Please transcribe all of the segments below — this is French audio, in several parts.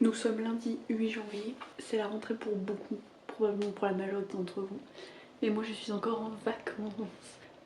Nous sommes lundi 8 janvier, c'est la rentrée pour beaucoup, probablement pour la majorité d'entre vous. Mais moi je suis encore en vacances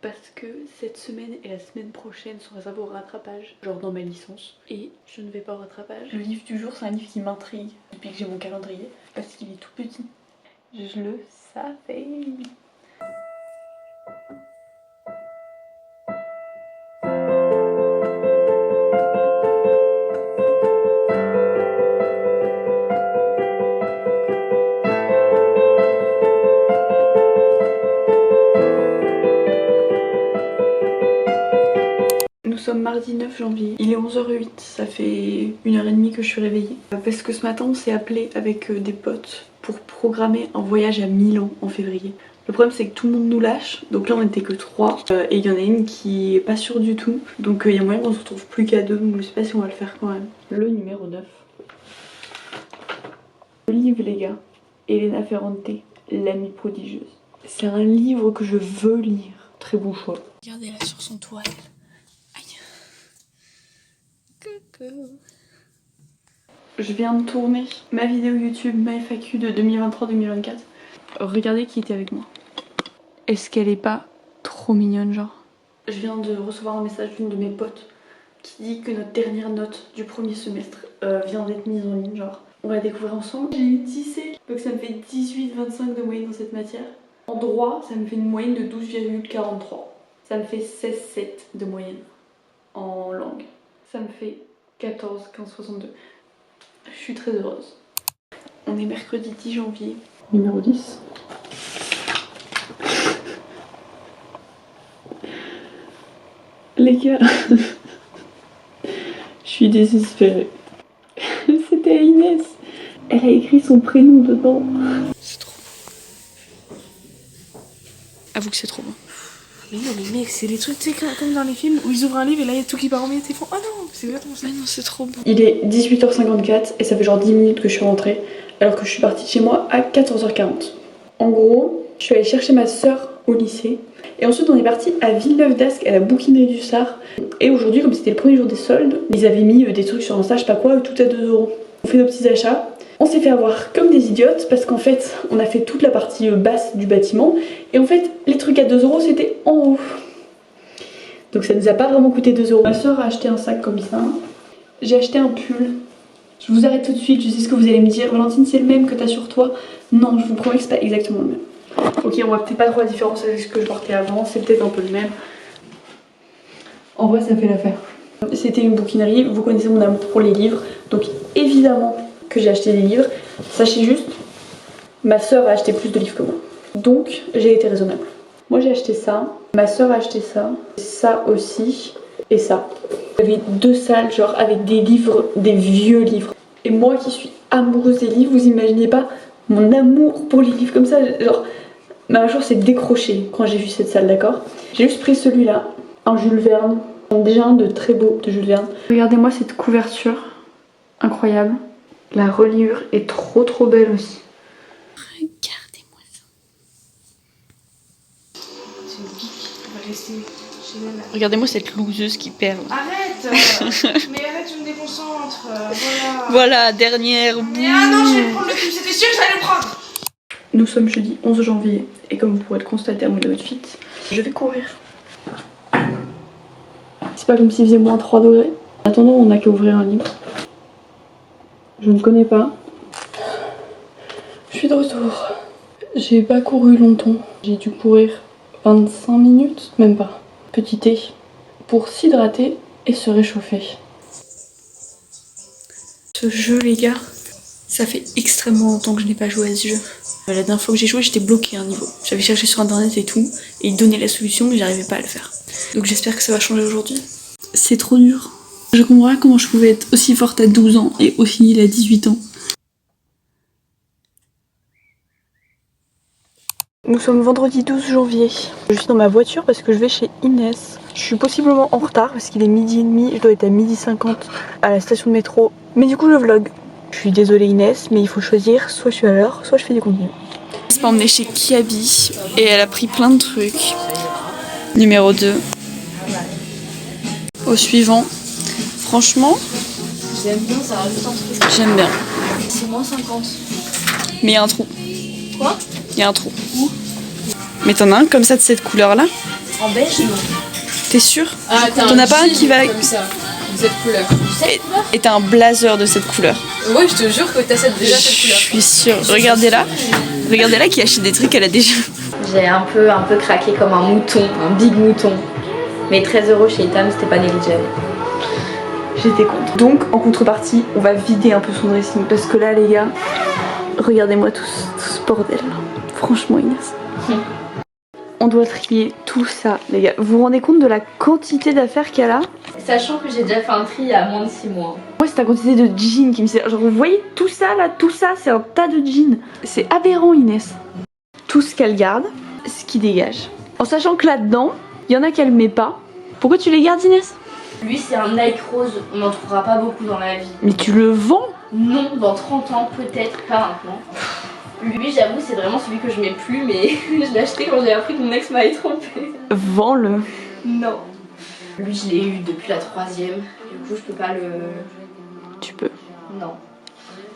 parce que cette semaine et la semaine prochaine sont réservées au rattrapage, genre dans ma licence. Et je ne vais pas au rattrapage. Le livre du jour, c'est un livre qui m'intrigue depuis que j'ai mon calendrier parce qu'il est tout petit. Je le savais. Nous sommes mardi 9 janvier, il est 11h08, ça fait 1h30 que je suis réveillée. Parce que ce matin on s'est appelé avec des potes pour programmer un voyage à Milan en février. Le problème c'est que tout le monde nous lâche, donc là on était que 3 et il y en a une qui est pas sûre du tout. Donc il y a moyen qu'on se retrouve plus qu'à 2, donc je sais pas si on va le faire quand même. Le numéro 9. Le livre les gars, Elena Ferrante, l'amie prodigieuse. C'est un livre que je veux lire, très bon choix. Regardez là sur son toit. Je viens de tourner ma vidéo YouTube, ma FAQ de 2023-2024. Regardez qui était avec moi. Est-ce qu'elle est pas trop mignonne genre? Je viens de recevoir un message d'une de mes potes qui dit que notre dernière note du premier semestre vient d'être mise en ligne genre. On va la découvrir ensemble. J'ai eu 10C, donc ça me fait 18,25 de moyenne dans cette matière. En droit, ça me fait une moyenne de 12,43. Ça me fait 16,7 de moyenne en langue. Ça me fait 14, 15, 62. Je suis très heureuse. On est mercredi 10 janvier. Numéro 10. Les gars, je suis désespérée. C'était à Inès. Elle a écrit son prénom dedans. C'est trop beau. Avoue que c'est trop beau. Mais non mais mec, c'est les trucs tu sais, comme dans les films où ils ouvrent un livre et là il y a tout qui part en miettes et ils font oh non, c'est exactement ça. Mais non, c'est trop beau. Il est 18h54 et ça fait genre 10 minutes que je suis rentrée alors que je suis partie de chez moi à 14h40. En gros, je suis allée chercher ma soeur au lycée et ensuite on est parti à Villeneuve-d'Ascq à la bouquinerie du Sar. Et aujourd'hui, comme c'était le premier jour des soldes, ils avaient mis des trucs sur Insta, je sais pas quoi, tout à 2€. On fait nos petits achats. On s'est fait avoir comme des idiotes parce qu'en fait on a fait toute la partie basse du bâtiment et en fait les trucs à 2€ c'était en haut. Donc ça nous a pas vraiment coûté 2€. Ma soeur a acheté un sac comme ça. J'ai acheté un pull. Je vous arrête tout de suite, je sais ce que vous allez me dire. Valentine, c'est le même que t'as sur toi? Non, je vous promets que c'est pas exactement le même. Ok, on voit peut-être pas trop la différence avec ce que je portais avant, c'est peut-être un peu le même. En vrai ça fait l'affaire. C'était une bouquinerie, vous connaissez mon amour pour les livres, donc évidemment que j'ai acheté des livres. Sachez juste, ma soeur a acheté plus de livres que moi. Donc j'ai été raisonnable. Moi j'ai acheté ça, ma soeur a acheté ça aussi, et ça. Il y avait 2 salles genre avec des livres, des vieux livres. Et moi qui suis amoureuse des livres, vous imaginez pas mon amour pour les livres comme ça, genre ma mâchoire s'est décrochée quand j'ai vu cette salle, d'accord? J'ai juste pris celui-là, un Jules Verne, déjà un de très beau de Jules Verne. Regardez-moi cette couverture, incroyable. La reliure est trop belle aussi. Regardez-moi ça. C'est une geek, on va rester chez elle. Regardez-moi cette loseuse qui perd. Arrête mais arrête, tu me déconcentres, voilà. Voilà, dernière. Mais ah non, je vais le prendre le cul, c'était sûr que j'allais le prendre. Nous sommes jeudi 11 janvier et comme vous pourrez le constater à mon outfit, je vais courir. C'est pas comme s'il faisait moins 3 degrés. En attendant, on n'a qu'à ouvrir un livre. Je ne connais pas. Je suis de retour. J'ai pas couru longtemps. J'ai dû courir 25 minutes, même pas. Petit thé pour s'hydrater et se réchauffer. Ce jeu, les gars, ça fait extrêmement longtemps que je n'ai pas joué à ce jeu. La dernière fois que j'ai joué, j'étais bloquée à un niveau. J'avais cherché sur internet et tout, et il donnait la solution, mais j'arrivais pas à le faire. Donc j'espère que ça va changer aujourd'hui. C'est trop dur. Je comprends pas comment je pouvais être aussi forte à 12 ans et aussi nulle à 18 ans. Nous sommes vendredi 12 janvier. Je suis dans ma voiture parce que je vais chez Inès. Je suis possiblement en retard parce qu'il est 12h30, je dois être à 12h50 à la station de métro. Mais du coup je vlog. Je suis désolée Inès, mais il faut choisir, soit je suis à l'heure, soit je fais du contenu. Elle m'a emmenée chez Kiabi et elle a pris plein de trucs. Numéro 2. Au suivant. Franchement, J'aime bien, ça rajoute un truc. J'aime bien. C'est moins 50. Mais il y a un trou. Quoi? Il y a un trou. Où? Mais t'en as un comme ça de cette couleur-là? En beige, non. T'es sûr? Ah, T'en as pas un qui va... comme ça, de cette couleur. Et t'as un blazer de cette couleur. Ouais, je te jure que t'as déjà cette Je couleur. suis sûre. Regardez-la. Regardez-la qui achète des trucs qu'elle a déjà. J'ai un peu craqué comme un mouton, un big mouton. Mais 13 € chez Itam, c'était pas négligeable. J'étais contente. Donc en contrepartie, on va vider un peu son dressing. Parce que là les gars, regardez-moi tout ce bordel. Franchement Inès. On doit trier tout ça les gars. Vous vous rendez compte de la quantité d'affaires qu'il y a là? Sachant que j'ai déjà fait un tri il y a moins de 6 mois. Moi c'est la quantité de jeans qui me sert. Genre vous voyez tout ça là, tout ça c'est un tas de jeans. C'est aberrant Inès. Tout ce qu'elle garde, ce qui dégage. En sachant que là-dedans, il y en a qu'elle met pas. Pourquoi tu les gardes Inès? Lui c'est un Nike rose, on n'en trouvera pas beaucoup dans la vie. Mais tu le vends? Non, dans 30 ans peut-être, pas maintenant. Lui j'avoue c'est vraiment celui que je mets plus mais je l'ai acheté quand j'ai appris que mon ex m'avait trompé. Vends-le. Non. Lui je l'ai eu depuis la 3ème, du coup je peux pas le... Tu peux. Non.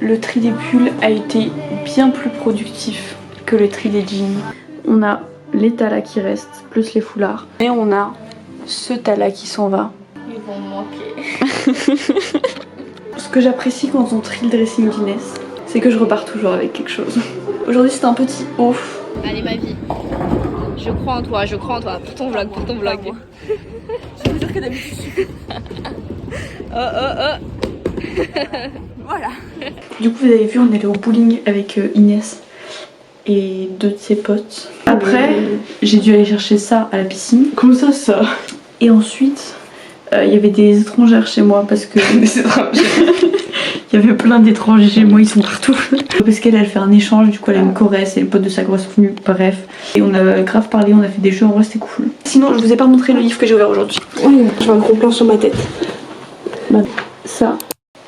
Le tri des pulls a été bien plus productif que le tri des jeans. On a les talas qui restent, plus les foulards. Et on a ce tas-là qui s'en va. Ils vont me manquer. Ce que j'apprécie quand on trie le dressing d'Inès, c'est que je repars toujours avec quelque chose. Aujourd'hui c'est un petit haut. Allez ma vie, je crois en toi, pour ton vlog, pour ton vlog. Je veux dire que d'habitude je suis... Voilà. Du coup vous avez vu on est allé au bowling avec Inès et deux de ses potes. Après j'ai dû aller chercher ça à la piscine. Comment ça? Et ensuite il y avait des étrangères chez moi parce que... Des étrangères. Il y avait plein d'étrangers chez moi, ils sont partout. Parce qu'elle fait un échange, du coup elle a une Corrèze, c'est le pote de sa grosse venue, bref. Et on a grave parlé, on a fait des jeux, en vrai c'était cool. Sinon je vous ai pas montré le livre que j'ai ouvert aujourd'hui. Oui, j'ai un gros plan sur ma tête. Bah, ça,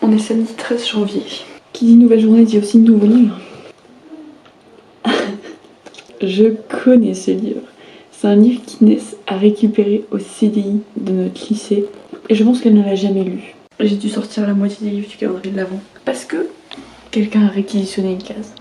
on est samedi 13 janvier. Qui dit nouvelle journée dit aussi nouveau livre. Je connais ce livre. C'est un livre qu'Inès a récupéré au CDI de notre lycée. Et je pense qu'elle ne l'a jamais lu. J'ai dû sortir la moitié des livres du calendrier de l'Avent. Parce que quelqu'un a réquisitionné une case.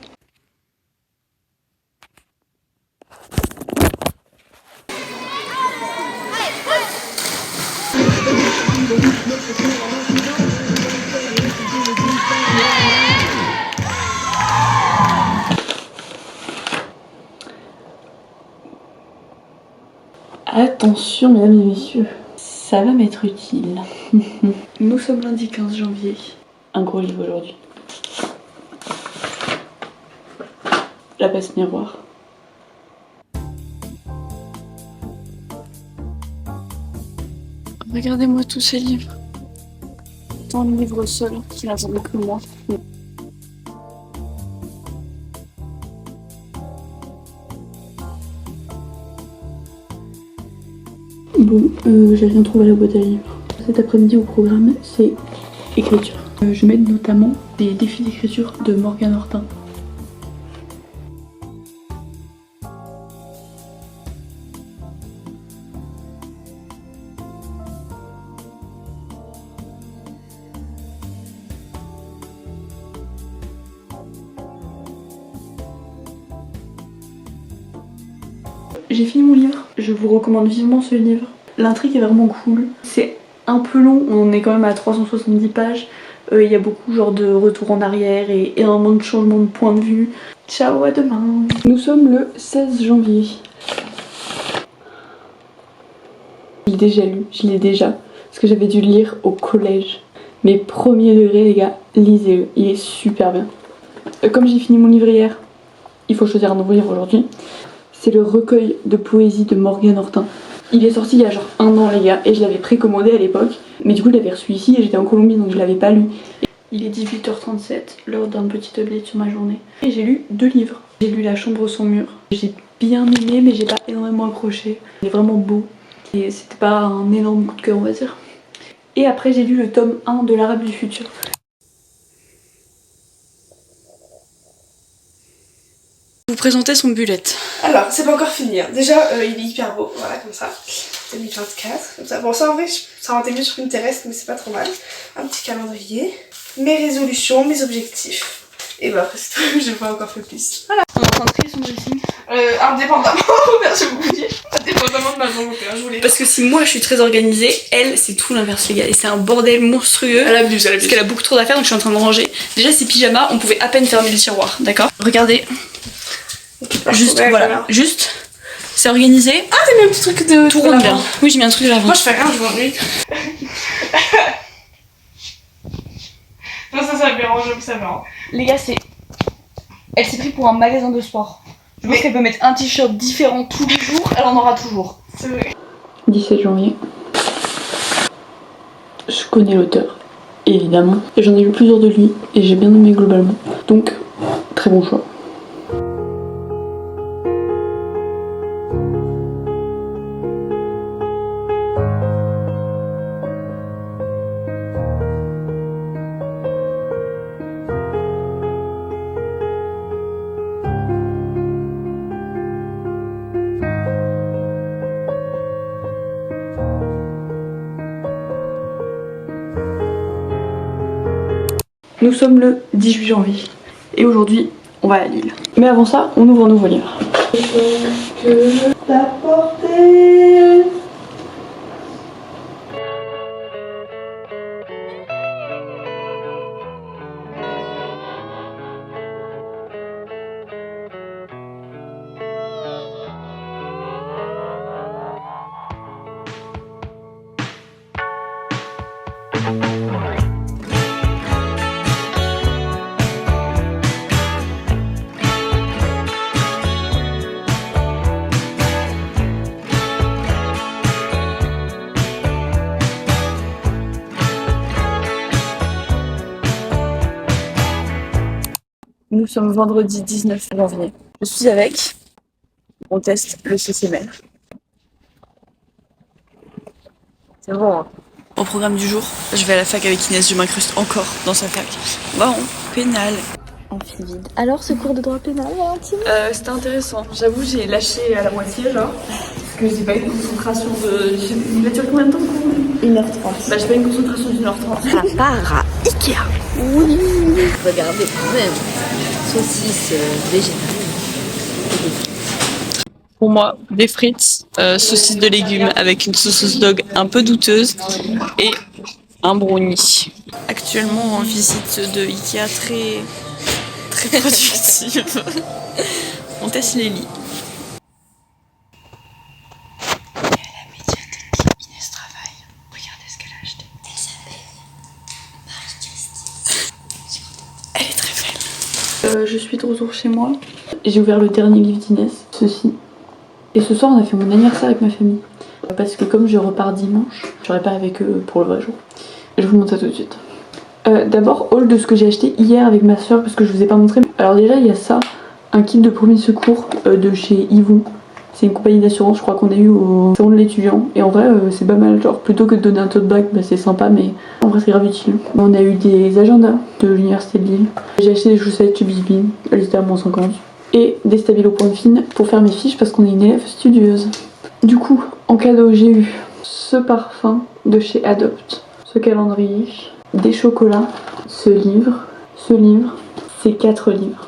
Attention mesdames et messieurs, ça va m'être utile. Nous sommes lundi 15 janvier. Un gros livre aujourd'hui. La passe miroir. Regardez-moi tous ces livres. Tant de livres seuls qui n'attendent que moi. Bon, j'ai rien trouvé à la boîte à livres. Cet après-midi au programme, c'est écriture. Je vais mettre notamment des défis d'écriture de Morgane Hortin. J'ai fini mon livre, je vous recommande vivement ce livre. L'intrigue est vraiment cool. C'est un peu long, on est quand même à 370 pages. Il y a beaucoup genre de retour en arrière et énormément de changements de point de vue. Ciao, à demain. Nous sommes le 16 janvier. Je l'ai déjà lu, je l'ai déjà. Parce que j'avais dû le lire au collège. Mais premier degré les gars, lisez-le, il est super bien. Comme j'ai fini mon livre hier, il faut choisir un nouveau livre aujourd'hui. C'est le recueil de poésie de Morgane Hortin. Il est sorti il y a genre 1 an les gars et je l'avais précommandé à l'époque. Mais du coup je l'avais reçu ici et j'étais en Colombie donc je l'avais pas lu. Il est 18h37, l'heure d'un petit update sur ma journée. Et j'ai lu 2 livres. J'ai lu La chambre sans mur. J'ai bien aimé mais j'ai pas énormément accroché. Il est vraiment beau. Et c'était pas un énorme coup de cœur on va dire. Et après j'ai lu le tome 1 de l'Arabe du futur. Vous présentez son bullet. Alors, c'est pas encore fini. Hein. Déjà, il est hyper beau, voilà, comme ça. 2024, comme ça. Bon, ça en vrai, ça aurait été mieux sur Pinterest, mais c'est pas trop mal. Un petit calendrier. Mes résolutions, mes objectifs. Et bah après, c'est tout. J'ai pas encore fait plus. Voilà. On est en train de trier son dressing. Indépendamment, je vais vous dire. Indépendamment de ma volonté, hein, je voulais. Parce que si moi je suis très organisée, elle c'est tout l'inverse les gars. Et c'est un bordel monstrueux. Elle abuse, elle Parce abuse. qu'elle a beaucoup trop d'affaires donc je suis en train de ranger. Déjà ces pyjamas, on pouvait à peine fermer le tiroir, d'accord? Regardez. Juste, Ouais, voilà. Juste, c'est organisé. Ah, t'as mis un petit truc de. Tout rentre bien. Oui, j'ai mis un truc de l'avant. Moi, je fais rien, je m'ennuie. Non, ça me dérange, ça me rend. Les gars, c'est. Elle s'est pris pour un magasin de sport. Je pense qu'elle peut mettre un t-shirt différent tous les jours, elle en aura toujours. C'est vrai. 17 janvier. Je connais l'auteur, évidemment. Et j'en ai lu plusieurs de lui et j'ai bien aimé globalement. Donc, très bon choix. Nous sommes le 18 janvier et aujourd'hui on va à Lille. Mais avant ça, on ouvre un nouveau livre. Nous sommes vendredi 19 janvier. Je suis avec. On teste le CCML. C'est bon. Hein. Au programme du jour, je vais à la fac avec Inès, je m'incruste encore dans sa fac. On va en pénal. Amphi vide. Alors, ce cours de droit pénal, Valentine? C'était intéressant. J'avoue, j'ai lâché à la moitié là. Parce que j'ai pas eu de concentration de. Il a duré combien de temps? 1h30. Bah, j'ai pas eu une concentration d'1h30. Ça part à Ikea. Oui. Regardez quand même. Saucisse végétale. Pour moi, des frites, saucisses de légumes avec une sauce dog un peu douteuse et un brownie. Actuellement en visite de Ikea très productive. On teste les lits. La médiathèque, Inès travaille. Regardez ce qu'elle a acheté. Elle s'appelle Marie-Christine. Elle est très belle. Je suis de retour chez moi. J'ai ouvert le dernier livre d'Inès, ceci. Et ce soir on a fait mon anniversaire avec ma famille. Parce que comme je repars dimanche, je serai pas avec eux pour le vrai jour. Je vous montre ça tout de suite. D'abord, haul de ce que j'ai acheté hier avec ma soeur parce que je vous ai pas montré. Alors déjà il y a ça, un kit de premier secours de chez Yvon. C'est une compagnie d'assurance, je crois qu'on a eu au salon de l'étudiant. Et en vrai c'est pas mal, genre plutôt que de donner un tote bag, bah, c'est sympa mais en vrai c'est grave utile. On a eu des agendas de l'université de Lille. J'ai acheté des chaussettes chez Bisbee, elles étaient à moins 50. Et des stabilos point fine pour faire mes fiches parce qu'on est une élève studieuse. Du coup, en cadeau j'ai eu ce parfum de chez Adopt, ce calendrier, des chocolats, ce livre, ces 4 livres.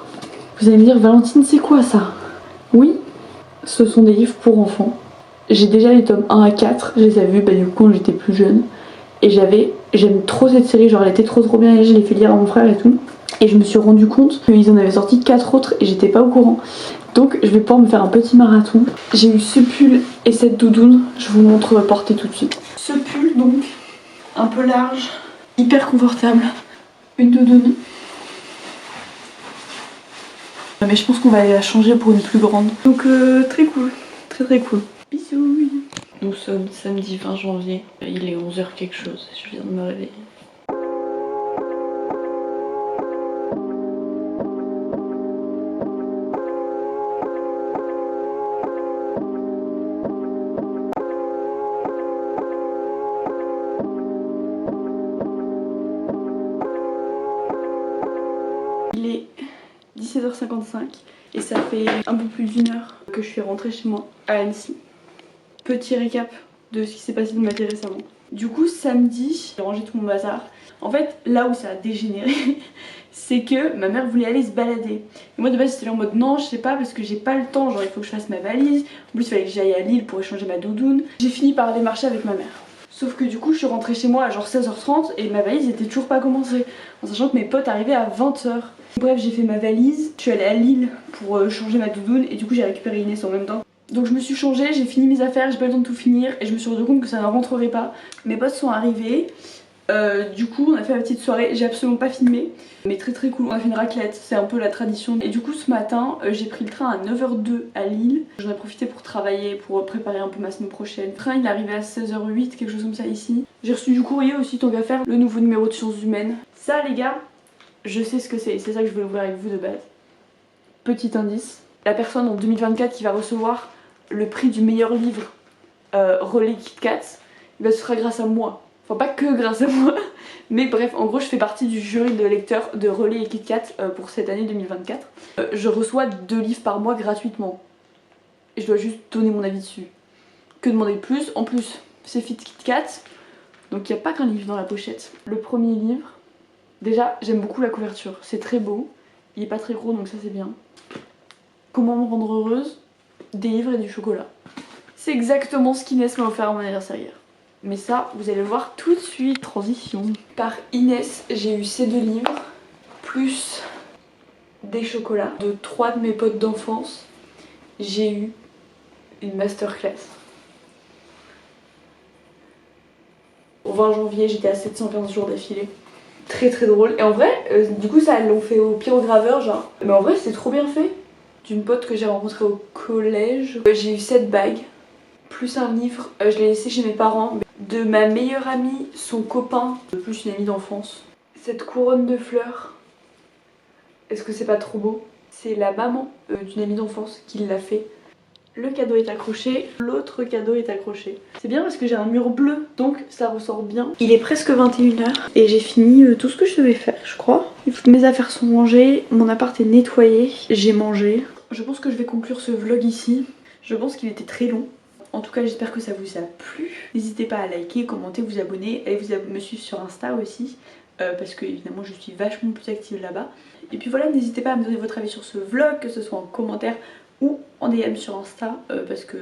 Vous allez me dire, Valentine, c'est quoi ça? Oui, ce sont des livres pour enfants. J'ai déjà les tomes 1 à 4, je les avais vus du coup quand j'étais plus jeune. Et j'aime trop cette série, genre elle était trop bien et je l'ai fait lire à mon frère et tout. Et je me suis rendu compte qu'ils en avaient sorti 4 autres et j'étais pas au courant. Donc je vais pouvoir me faire un petit marathon. J'ai eu ce pull et cette doudoune, je vous montre porter tout de suite. Ce pull donc, un peu large, hyper confortable. Une doudoune. Mais je pense qu'on va aller la changer pour une plus grande. Donc très cool, très cool. Bisous. Nous sommes samedi 20 janvier, il est 11h quelque chose, je viens de me réveiller. Il est 17h55 Et ça fait un peu plus d'1 heure que je suis rentrée chez moi à Annecy. Petit récap de ce qui s'est passé de ma vie récemment. Du coup samedi, j'ai rangé tout mon bazar. En fait là où ça a dégénéré c'est que ma mère voulait aller se balader. Et moi de base j'étais en mode non je sais pas parce que j'ai pas le temps, genre il faut que je fasse ma valise. En plus il fallait que j'aille à Lille pour échanger ma doudoune. J'ai fini par aller marcher avec ma mère. Sauf que du coup je suis rentrée chez moi à genre 16h30 et ma valise était toujours pas commencée. En sachant que mes potes arrivaient à 20h. Bref j'ai fait ma valise, je suis allée à Lille pour changer ma doudoune et du coup j'ai récupéré Inès en même temps. Donc je me suis changée, j'ai fini mes affaires, j'ai pas eu le temps de tout finir et je me suis rendu compte que ça ne rentrerait pas. Mes potes sont arrivés, du coup on a fait la petite soirée, j'ai absolument pas filmé, mais très très cool, on a fait une raclette, c'est un peu la tradition. Et du coup ce matin j'ai pris le train à 9h02 à Lille, j'en ai profité pour travailler, pour préparer un peu ma semaine prochaine. Le train il est arrivé à 16h08, quelque chose comme ça ici. J'ai reçu du courrier aussi, tant qu'à faire, le nouveau numéro de Sciences Humaines. Ça les gars, je sais ce que c'est ça que je voulais ouvrir avec vous de base. Petit indice, la personne en 2024 qui va recevoir le prix du meilleur livre Relais KitKat, ce sera grâce à moi. Enfin pas que grâce à moi, mais bref, en gros je fais partie du jury de lecteurs de Relais et KitKat pour cette année 2024. Je reçois 2 livres par mois gratuitement. Et je dois juste donner mon avis dessus. Que demander de plus? En plus, c'est Fit KitKat, donc il n'y a pas qu'un livre dans la pochette. Le premier livre, déjà j'aime beaucoup la couverture, c'est très beau, il est pas très gros donc ça c'est bien. Comment me rendre heureuse? Des livres et du chocolat. C'est exactement ce qu'Inès m'a offert à mon anniversaire hier. Mais ça, vous allez le voir tout de suite. Transition. Par Inès, j'ai eu ces 2 livres, plus des chocolats de 3 de mes potes d'enfance. J'ai eu une masterclass. Au 20 janvier, j'étais à 715 jours d'affilée. Très très drôle. Et en vrai, du coup ça, elles l'ont fait au pyrograveur genre. Mais en vrai, c'est trop bien fait. D'une pote que j'ai rencontrée au collège. J'ai eu 7 bagues, plus un livre, je l'ai laissé chez mes parents. De ma meilleure amie, son copain, plus une amie d'enfance. Cette couronne de fleurs, est-ce que c'est pas trop beau? C'est la maman d'une amie d'enfance qui l'a fait. Le cadeau est accroché, l'autre cadeau est accroché. C'est bien parce que j'ai un mur bleu, donc ça ressort bien. Il est presque 21h et j'ai fini tout ce que je devais faire, je crois. Mes affaires sont rangées, mon appart est nettoyé, j'ai mangé. Je pense que je vais conclure ce vlog ici. Je pense qu'il était très long. En tout cas, j'espère que ça vous a plu. N'hésitez pas à liker, commenter, vous abonner. Allez me suivre sur Insta aussi, parce que évidemment je suis vachement plus active là-bas. Et puis voilà, n'hésitez pas à me donner votre avis sur ce vlog, que ce soit en commentaire ou en DM sur Insta, parce que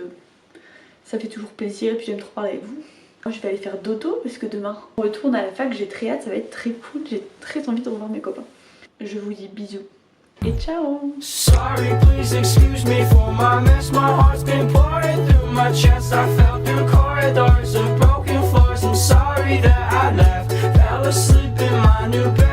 ça fait toujours plaisir et puis j'aime trop parler avec vous. Moi je vais aller faire dodo parce que demain on retourne à la fac, j'ai très hâte, ça va être très cool, j'ai très envie de revoir mes copains. Je vous dis bisous et ciao. Sorry, please excuse me for my mess. My heart's been pouring through my chest. I fell through corridors of broken floors. I'm sorry that I left, fell asleep in my new bed.